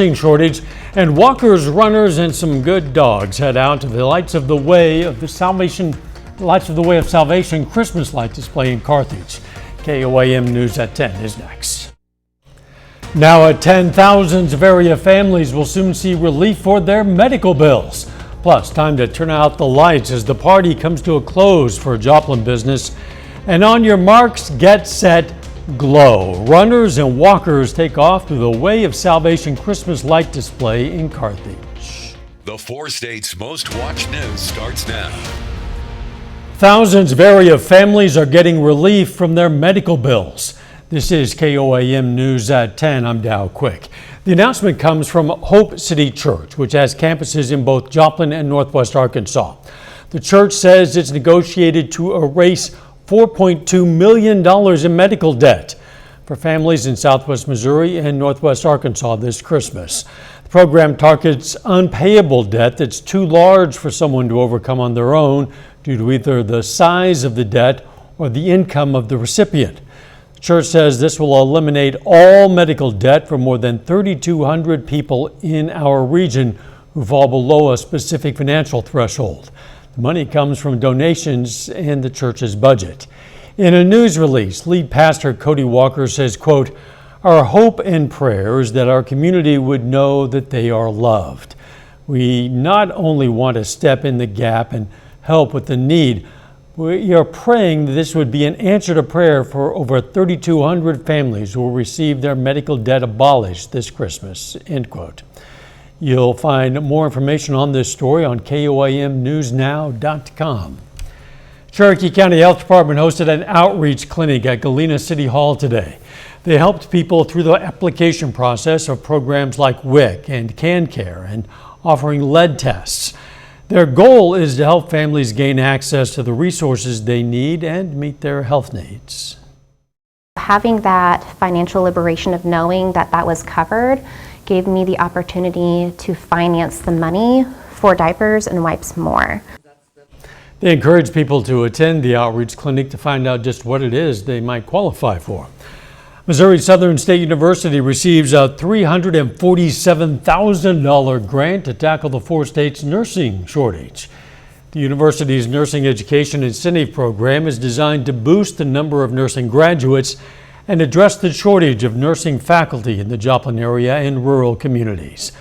Shortage, and walkers, runners, and some good dogs head out to the Lights of the Way of Salvation Christmas light display in Carthage. KOAM News at 10 is next. Now at 10, thousands of area families will soon see relief for their medical bills. Plus, time to turn out the lights as the party comes to a close for Joplin business. And on your marks, get set, glow. Runners and walkers take off through the Way of Salvation Christmas light display in Carthage. The 4 states' most watched news starts now. Thousands of area families are getting relief from their medical bills. This is KOAM News at 10. I'm Dow Quick. The announcement comes from Hope City Church, which has campuses in both Joplin and Northwest Arkansas. The church says it's negotiated to erase $4.2 million in medical debt for families in Southwest Missouri and Northwest Arkansas this Christmas. The program targets unpayable debt that's too large for someone to overcome on their own due to either the size of the debt or the income of the recipient. The church says this will eliminate all medical debt for more than 3,200 people in our region who fall below a specific financial threshold. The money comes from donations in the church's budget. In a news release, lead pastor Cody Walker says, quote, "Our hope and prayer is that our community would know that they are loved. We not only want to step in the gap and help with the need, we are praying that this would be an answer to prayer for over 3,200 families who will receive their medical debt abolished this Christmas," end quote. You'll find more information on this story on KOAMnewsnow.com. Cherokee County Health Department hosted an outreach clinic at Galena City Hall today. They helped people through the application process of programs like WIC and CanCare and offering lead tests. Their goal is to help families gain access to the resources they need and meet their health needs. Having that financial liberation of knowing that that was covered gave me the opportunity to finance the money for diapers and wipes more. They encourage people to attend the outreach clinic to find out just what it is they might qualify for. Missouri Southern State University receives a $347,000 grant to tackle the 4 states' nursing shortage. The university's Nursing Education Incentive Program is designed to boost the number of nursing graduates and address the shortage of nursing faculty in the Joplin area and rural communities.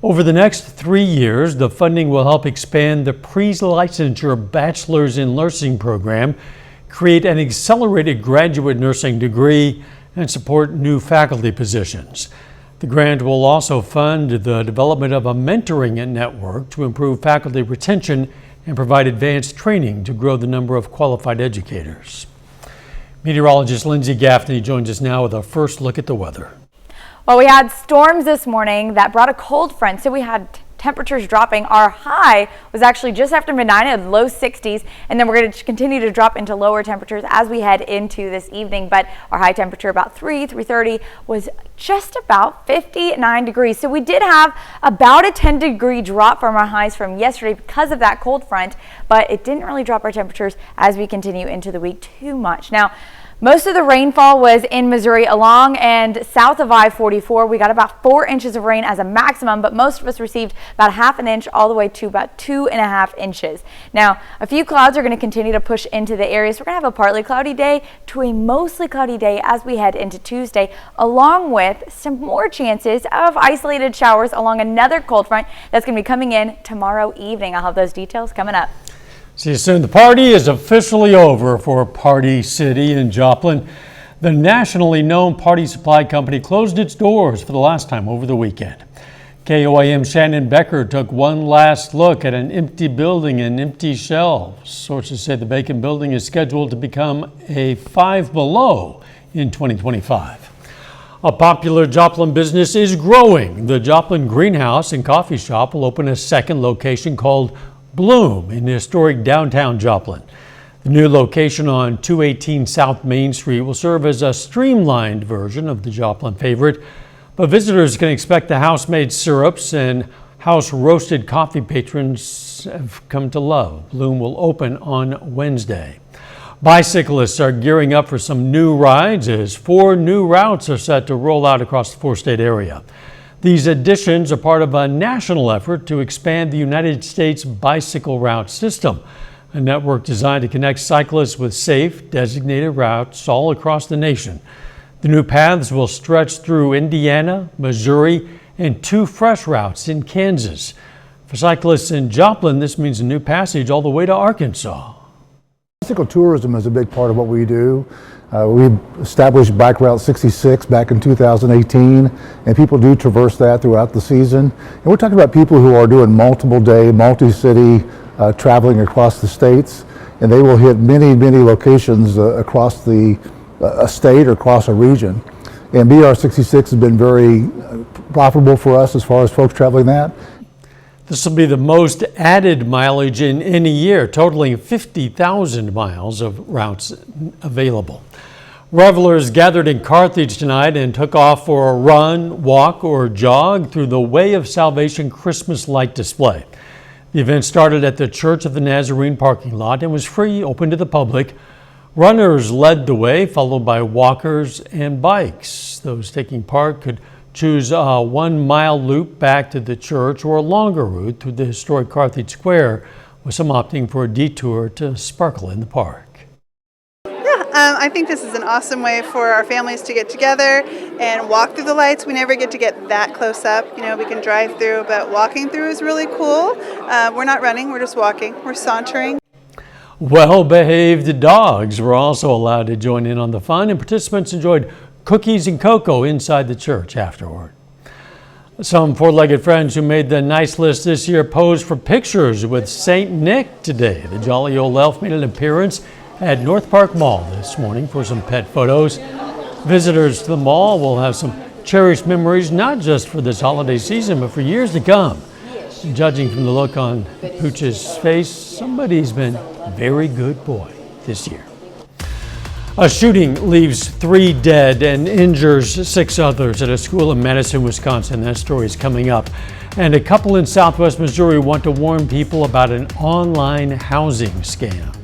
Over the next 3 years, the funding will help expand the pre-licensure Bachelor's in Nursing program, create an accelerated graduate nursing degree, and support new faculty positions. The grant will also fund the development of a mentoring network to improve faculty retention and provide advanced training to grow the number of qualified educators. Meteorologist Lindsay Gaffney joins us now with a first look at the weather. Well, we had storms this morning that brought a cold front, so we had temperatures dropping. Our high was actually just after midnight at low 60s, and then we're going to continue to drop into lower temperatures as we head into this evening. But our high temperature about 3:30 was just about 59 degrees. So we did have about a 10-degree drop from our highs from yesterday because of that cold front, but it didn't really drop our temperatures as we continue into the week too much. Now, most of the rainfall was in Missouri along and south of I-44. We got about 4 inches of rain as a maximum, but most of us received about ½ an inch all the way to about 2.5 inches. Now, a few clouds are going to continue to push into the area, so we're going to have a partly cloudy day to a mostly cloudy day as we head into Tuesday, along with some more chances of isolated showers along another cold front that's going to be coming in tomorrow evening. I'll have those details coming up. See you soon. The party is officially over for Party City in Joplin. The nationally known party supply company closed its doors for the last time over the weekend. KOAM Shannon Becker took one last look at an empty building and empty shelves. Sources say the vacant building is scheduled to become a Five Below in 2025. A popular Joplin business is growing. The Joplin Greenhouse and Coffee Shop will open a second location called Bloom in historic downtown Joplin. The new location on 218 South Main Street will serve as a streamlined version of the Joplin favorite, but visitors can expect the house-made syrups and house-roasted coffee patrons have come to love. Bloom will open on Wednesday. Bicyclists are gearing up for some new rides as 4 new routes are set to roll out across the 4-state area. These additions are part of a national effort to expand the United States bicycle route system, a network designed to connect cyclists with safe, designated routes all across the nation. The new paths will stretch through Indiana, Missouri, and 2 fresh routes in Kansas. For cyclists in Joplin, this means a new passage all the way to Arkansas. Bicycle tourism is a big part of what we do. We established Bike Route 66 back in 2018, and people do traverse that throughout the season. And we're talking about people who are doing multiple day, multi-city traveling across the states, and they will hit many, many locations across a state or across a region. And BR 66 has been very profitable for us as far as folks traveling that. This will be the most added mileage in any year, totaling 50,000 miles of routes available. Revelers gathered in Carthage tonight and took off for a run, walk, or jog through the Way of Salvation Christmas light display. The event started at the Church of the Nazarene parking lot and was free, open to the public. Runners led the way, followed by walkers and bikes. Those taking part could choose a 1-mile loop back to the church or a longer route through the historic Carthage Square, with some opting for a detour to sparkle in the park. I think this is an awesome way for our families to get together and walk through the lights. We never get to get that close up. You know, we can drive through, but walking through is really cool. We're not running, we're just walking. We're sauntering. Well-behaved dogs were also allowed to join in on the fun, and participants enjoyed cookies and cocoa inside the church afterward. Some four-legged friends who made the nice list this year posed for pictures with St. Nick today. The jolly old elf made an appearance at North Park Mall this morning for some pet photos. Visitors to the mall will have some cherished memories, not just for this holiday season, but for years to come. Judging from the look on Pooch's face, somebody's been a very good boy this year. A shooting leaves 3 dead and injures 6 others at a school in Madison, Wisconsin. That story is coming up. And a couple in Southwest Missouri want to warn people about an online housing scam.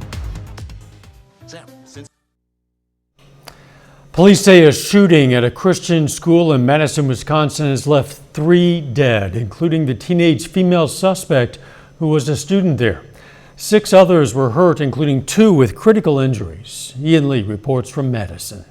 Police say a shooting at a Christian school in Madison, Wisconsin has left 3 dead, including the teenage female suspect who was a student there. 6 others were hurt, including 2 with critical injuries. Ian Lee reports from Madison.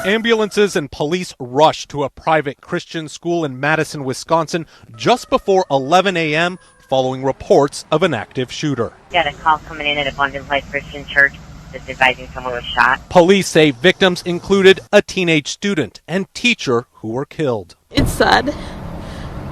Ambulances and police rushed to a private Christian school in Madison, Wisconsin just before 11 a.m. following reports of an active shooter. Got a call coming in at Abundant Life Christian Church that's advising someone was shot. Police say victims included a teenage student and teacher who were killed. It's sad,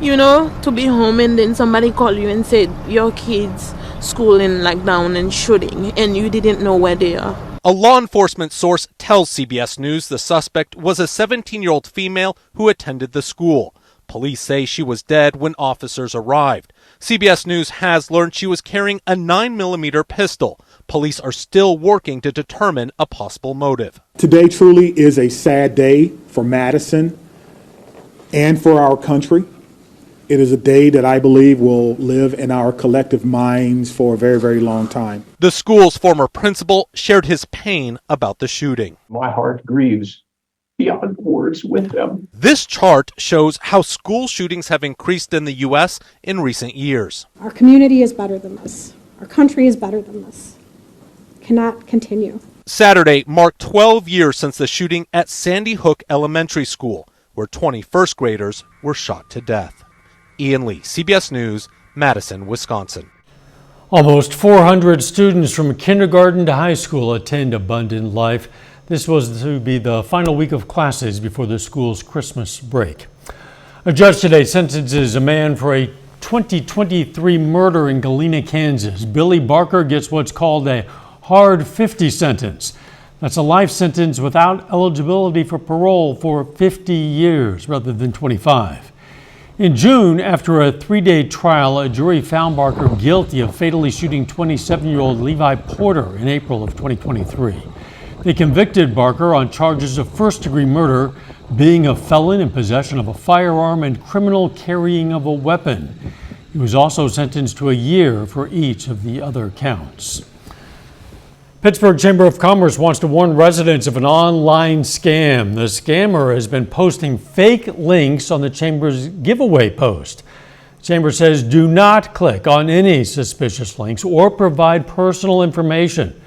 you know, to be home and then somebody call you and say your kids' school in lockdown and shooting and you didn't know where they are. A law enforcement source tells CBS News the suspect was a 17-year-old female who attended the school. Police say she was dead when officers arrived. CBS News has learned she was carrying a 9mm pistol. Police are still working to determine a possible motive. Today truly is a sad day for Madison and for our country. It is a day that I believe will live in our collective minds for a very, very long time. The school's former principal shared his pain about the shooting. My heart grieves beyond words with them. This chart shows how school shootings have increased in the U.S. in recent years. Our community is better than this. Our country is better than this. Cannot continue. Saturday marked 12 years since the shooting at Sandy Hook Elementary School, where 20 first graders were shot to death. Ian Lee, CBS News, Madison, Wisconsin. Almost 400 students from kindergarten to high school attend Abundant Life. This was to be the final week of classes before the school's Christmas break. A judge today sentences a man for a 2023 murder in Galena, Kansas. Billy Barker gets what's called a hard 50 sentence. That's a life sentence without eligibility for parole for 50 years rather than 25. In June, after a 3-day trial, a jury found Barker guilty of fatally shooting 27-year-old Levi Porter in April of 2023. They convicted Barker on charges of first-degree murder, being a felon in possession of a firearm, and criminal carrying of a weapon. He was also sentenced to a year for each of the other counts. Pittsburgh Chamber of Commerce wants to warn residents of an online scam. The scammer has been posting fake links on the Chamber's giveaway post. The Chamber says do not click on any suspicious links or provide personal information.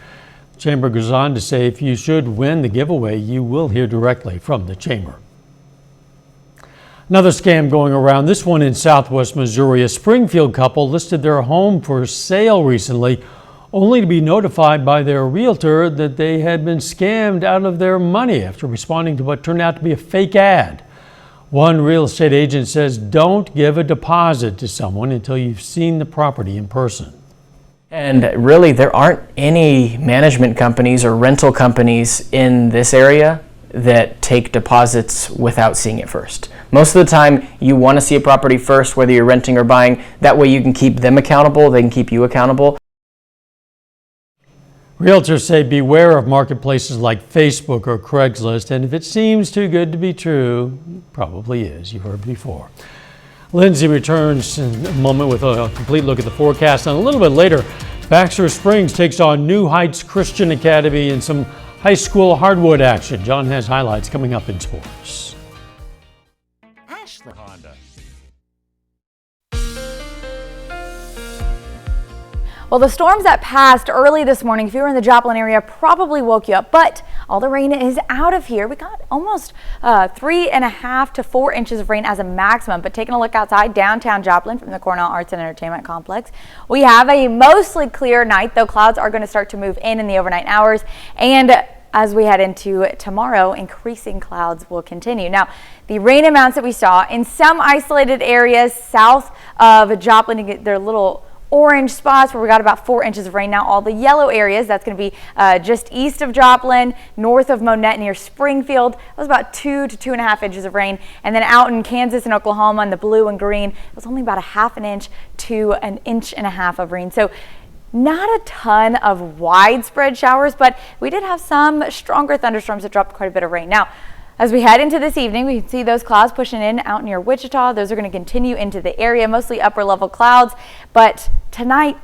The Chamber goes on to say if you should win the giveaway, you will hear directly from the Chamber. Another scam going around, this one in Southwest Missouri. A Springfield couple listed their home for sale recently, only to be notified by their realtor that they had been scammed out of their money after responding to what turned out to be a fake ad. One real estate agent says don't give a deposit to someone until you've seen the property in person. And really, there aren't any management companies or rental companies in this area that take deposits without seeing it first. Most of the time, you want to see a property first, whether you're renting or buying. That way you can keep them accountable, they can keep you accountable. Realtors say beware of marketplaces like Facebook or Craigslist, and if it seems too good to be true, it probably is. You've heard before. Lindsay returns in a moment with a complete look at the forecast, and a little bit later, Baxter Springs takes on New Heights Christian Academy in some high school hardwood action. John has highlights coming up in sports. Honda. Well, the storms that passed early this morning, if you were in the Joplin area, probably woke you up, but all the rain is out of here. We got almost 3.5 to 4 inches of rain as a maximum, but taking a look outside downtown Joplin from the Cornell Arts and Entertainment Complex, we have a mostly clear night, though clouds are going to start to move in the overnight hours, and as we head into tomorrow, increasing clouds will continue. Now, the rain amounts that we saw in some isolated areas south of Joplin, they're little orange spots where we got about 4 inches of rain. Now all the yellow areas, that's going to be just east of Joplin, north of Monette near Springfield, it was about 2 to 2.5 inches of rain. And then out in Kansas and Oklahoma in the blue and green, it was only about 1/2 inch to 1.5 inches of rain. So not a ton of widespread showers, but we did have some stronger thunderstorms that dropped quite a bit of rain. Now, as we head into this evening, we can see those clouds pushing in out near Wichita. Those are going to continue into the area, mostly upper level clouds. But tonight,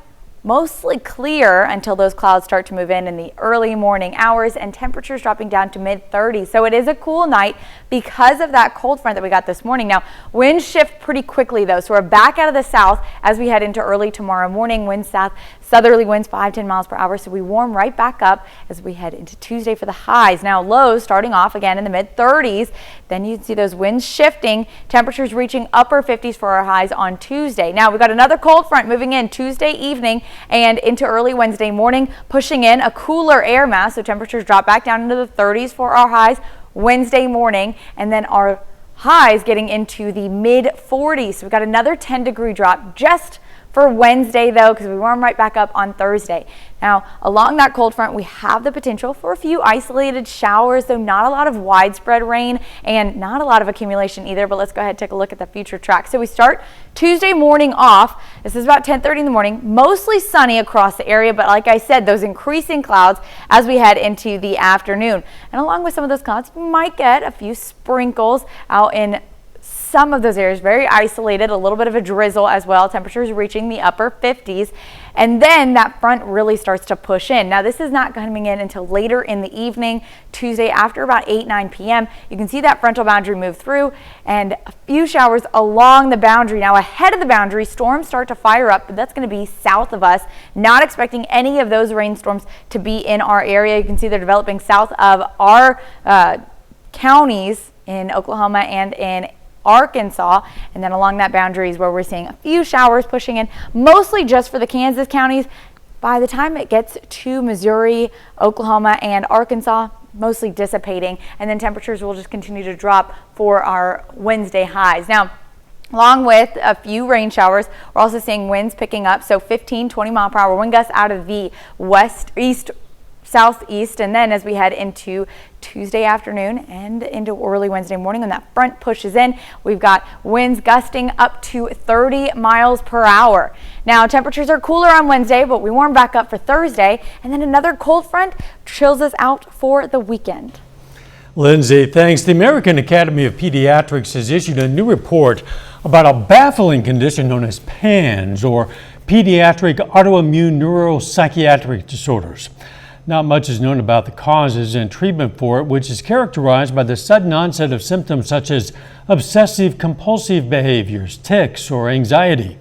mostly clear until those clouds start to move in the early morning hours and temperatures dropping down to mid-30s. So it is a cool night because of that cold front that we got this morning. Now, winds shift pretty quickly though. So we're back out of the south as we head into early tomorrow morning. Winds south, southerly winds 5-10 miles per hour. So we warm right back up as we head into Tuesday for the highs. Now lows starting off again in the mid-30s. Then you can see those winds shifting, temperatures reaching upper 50s for our highs on Tuesday. Now we've got another cold front moving in Tuesday evening and into early Wednesday morning, pushing in a cooler air mass. So temperatures drop back down into the 30s for our highs Wednesday morning, and then our highs getting into the mid-40s. So we've got another 10-degree drop just for Wednesday though, because we warm right back up on Thursday. Now along that cold front, we have the potential for a few isolated showers, though not a lot of widespread rain and not a lot of accumulation either. But let's go ahead and take a look at the future track. So we start Tuesday morning off. This is about 10:30 in the morning, mostly sunny across the area, but like I said, those increasing clouds as we head into the afternoon. And along with some of those clouds, you might get a few sprinkles out in some of those areas, very isolated, a little bit of a drizzle as well, temperatures reaching the upper 50s. And then that front really starts to push in. Now this is not coming in until later in the evening, Tuesday after about 8-9 p.m. You can see that frontal boundary move through and a few showers along the boundary. Now ahead of the boundary, storms start to fire up, but that's going to be south of us. Not expecting any of those rainstorms to be in our area. You can see they're developing south of our counties in Oklahoma and in Arkansas, and then along that boundary is where we're seeing a few showers pushing in, mostly just for the Kansas counties. By the time it gets to Missouri, Oklahoma, and Arkansas, mostly dissipating, and then temperatures will just continue to drop for our Wednesday highs. Now, along with a few rain showers, we're also seeing winds picking up, so 15-20 mile per hour wind gusts out of the west, east, southeast, and then as we head into Tuesday afternoon and into early Wednesday morning, when that front pushes in, we've got winds gusting up to 30 miles per hour. Now temperatures are cooler on Wednesday, but we warm back up for Thursday, and then another cold front chills us out for the weekend. Lindsay, thanks. The American Academy of Pediatrics has issued a new report about a baffling condition known as PANS, or Pediatric Autoimmune Neuropsychiatric Disorders. Not much is known about the causes and treatment for it, which is characterized by the sudden onset of symptoms such as obsessive compulsive behaviors, tics, or anxiety.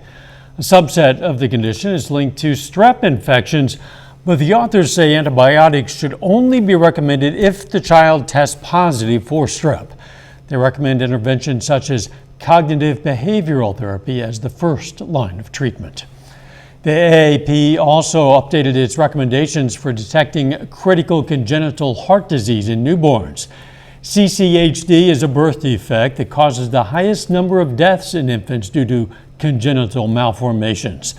A subset of the condition is linked to strep infections, but the authors say antibiotics should only be recommended if the child tests positive for strep. They recommend interventions such as cognitive behavioral therapy as the first line of treatment. The AAP also updated its recommendations for detecting critical congenital heart disease in newborns. CCHD is a birth defect that causes the highest number of deaths in infants due to congenital malformations.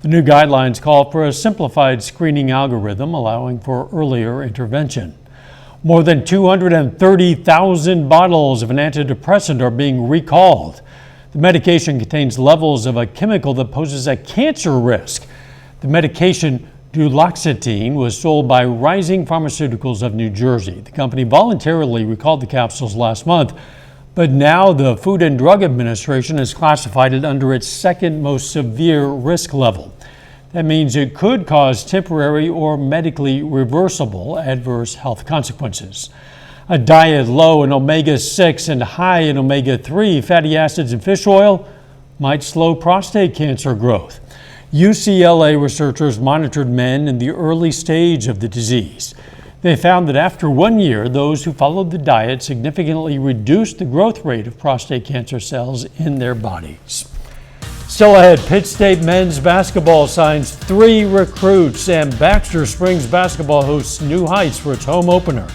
The new guidelines call for a simplified screening algorithm allowing for earlier intervention. More than 230,000 bottles of an antidepressant are being recalled. The medication contains levels of a chemical that poses a cancer risk. The medication duloxetine was sold by Rising Pharmaceuticals of New Jersey. The company voluntarily recalled the capsules last month, but now the Food and Drug Administration has classified it under its second most severe risk level. That means it could cause temporary or medically reversible adverse health consequences. A diet low in omega-6 and high in omega-3 fatty acids in fish oil might slow prostate cancer growth. UCLA researchers monitored men in the early stage of the disease. They found that after 1 year, those who followed the diet significantly reduced the growth rate of prostate cancer cells in their bodies. Still ahead, Pitt State men's basketball signs 3 recruits, and Baxter Springs basketball hosts new heights for its home opener.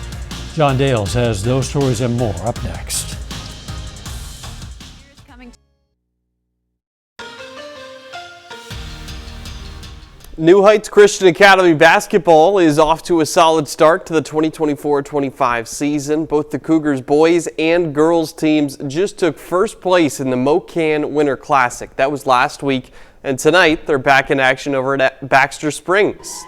John Dales has those stories and more up next. New Heights Christian Academy basketball is off to a solid start to the 2024-25 season. Both the Cougars boys and girls teams just took first place in the MoKan Winter Classic. That was last week, and tonight they're back in action over at Baxter Springs.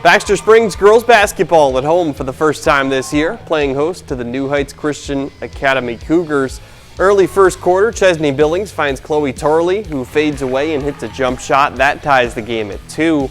Baxter Springs girls basketball at home for the first time this year, playing host to the New Heights Christian Academy Cougars. Early first quarter, Chesney Billings finds Chloe Tarley, who fades away and hits a jump shot. That ties the game at 2.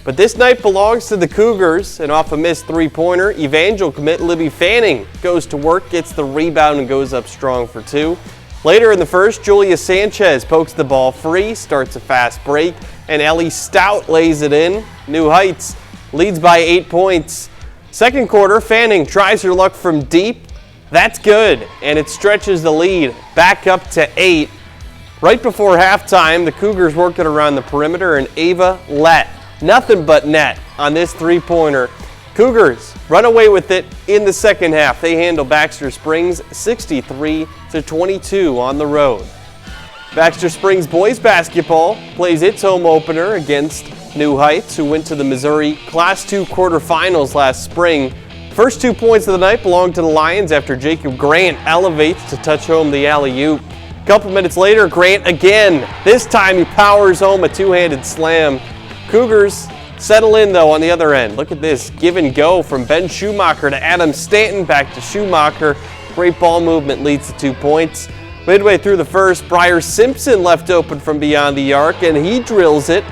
But this night belongs to the Cougars, and off a missed three-pointer, Evangel commit Libby Fanning goes to work, gets the rebound, and goes up strong for 2. Later in the first, Julia Sanchez pokes the ball free, starts a fast break, and Ellie Stout lays it in. New Heights leads by 8 points. Second quarter, Fanning tries her luck from deep. That's good, and it stretches the lead back up to 8. Right before halftime, the Cougars work it around the perimeter, and Ava Lett, nothing but net on this three-pointer. Cougars run away with it in the second half. They handle Baxter Springs 63-22 on the road. Baxter Springs boys basketball plays its home opener against New Heights, who went to the Missouri Class II quarterfinals last spring. First 2 points of the night belong to the Lions after Jacob Grant elevates to touch home the alley-oop. A couple minutes later, Grant again. This time he powers home a two-handed slam. Cougars settle in, though, on the other end. Look at this give and go from Ben Schumacher to Adam Stanton, back to Schumacher. Great ball movement leads to 2 points. Midway through the first, Briar Simpson left open from beyond the arc, and he drills it.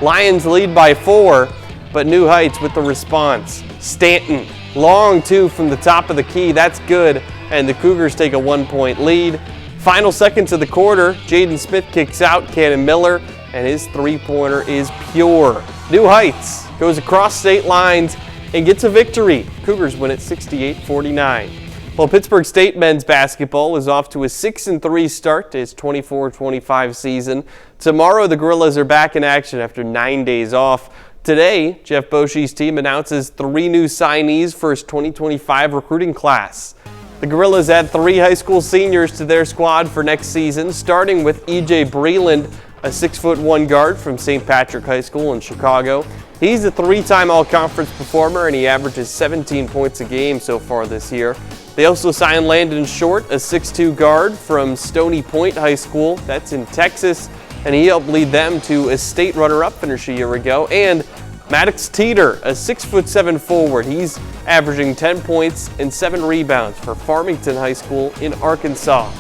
Lions lead by 4, but New Heights with the response. Stanton, long 2 from the top of the key. That's good, and the Cougars take a 1-point lead. Final seconds of the quarter, Jaden Smith kicks out Cannon Miller, and his three-pointer is pure. New Heights goes across state lines and gets a victory. Cougars win at 68-49. Well, Pittsburgh State men's basketball is off to a 6-3 start to its 24-25 season. Tomorrow, the Gorillas are back in action after 9 days off. Today, Jeff Boshy's team announces 3 new signees for his 2025 recruiting class. The Gorillas add 3 high school seniors to their squad for next season, starting with E.J. Breland, a 6'1" guard from St. Patrick High School in Chicago. He's a 3-time all-conference performer, and he averages 17 points a game so far this year. They also signed Landon Short, a 6'2" guard from Stony Point High School. That's in Texas, and he helped lead them to a state runner-up finish a year ago. And Maddox Teeter, a 6'7" forward. He's averaging 10 points and 7 rebounds for Farmington High School in Arkansas.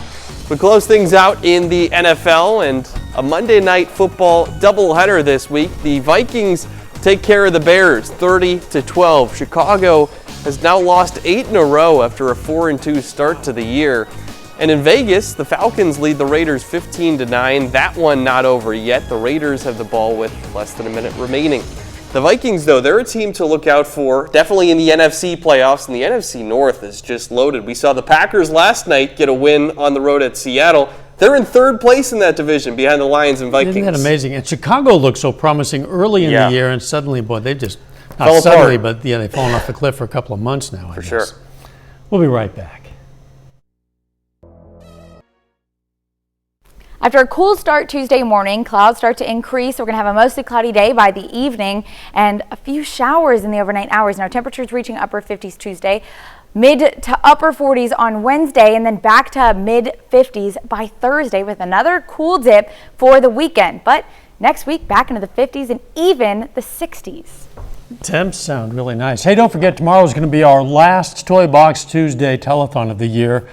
We close things out in the NFL and a Monday Night Football doubleheader this week. The Vikings take care of the Bears 30-12. Chicago has now lost 8 in a row after a 4-2 start to the year. And in Vegas, the Falcons lead the Raiders 15-9. That one not over yet. The Raiders have the ball with less than a minute remaining. The Vikings, though, they're a team to look out for, definitely in the NFC playoffs, and the NFC North is just loaded. We saw the Packers last night get a win on the road at Seattle. They're in third place in that division behind the Lions and Vikings. Isn't that amazing? And Chicago looked so promising early in the year, and suddenly, boy, they just, not fell suddenly, apart. but yeah, they've fallen off the cliff for a couple of months now, I For guess. sure. We'll be right back. After a cool start Tuesday morning, clouds start to increase. We're going to have a mostly cloudy day by the evening and a few showers in the overnight hours. Now, temperatures reaching upper 50s Tuesday, mid to upper 40s on Wednesday, and then back to mid 50s by Thursday with another cool dip for the weekend. But next week, back into the 50s and even the 60s. Temps sound really nice. Hey, don't forget, tomorrow is going to be our last Toy Box Tuesday telethon of the year.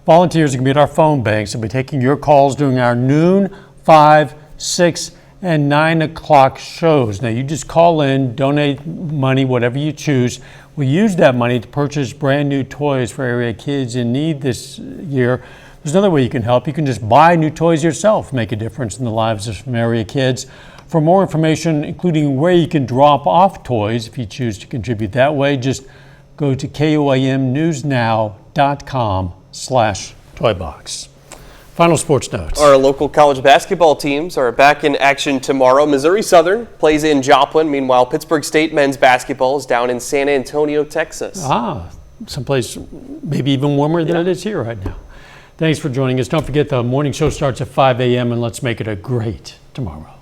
Volunteers are going to be at our phone banks and be taking your calls during our noon, 5, 6, and 9 o'clock shows. Now, you just call in, donate money, whatever you choose. We use that money to purchase brand new toys for area kids in need this year. There's another way you can help. You can just buy new toys yourself, make a difference in the lives of some area kids. For more information, including where you can drop off toys, if you choose to contribute that way, just go to koamnewsnow.com/toybox. Final sports notes. Our local college basketball teams are back in action tomorrow. Missouri Southern plays in Joplin. Meanwhile, Pittsburgh State men's basketball is down in San Antonio, Texas. Someplace maybe even warmer than it is here right now. Thanks for joining us. Don't forget the morning show starts at 5 a.m. and let's make it a great tomorrow.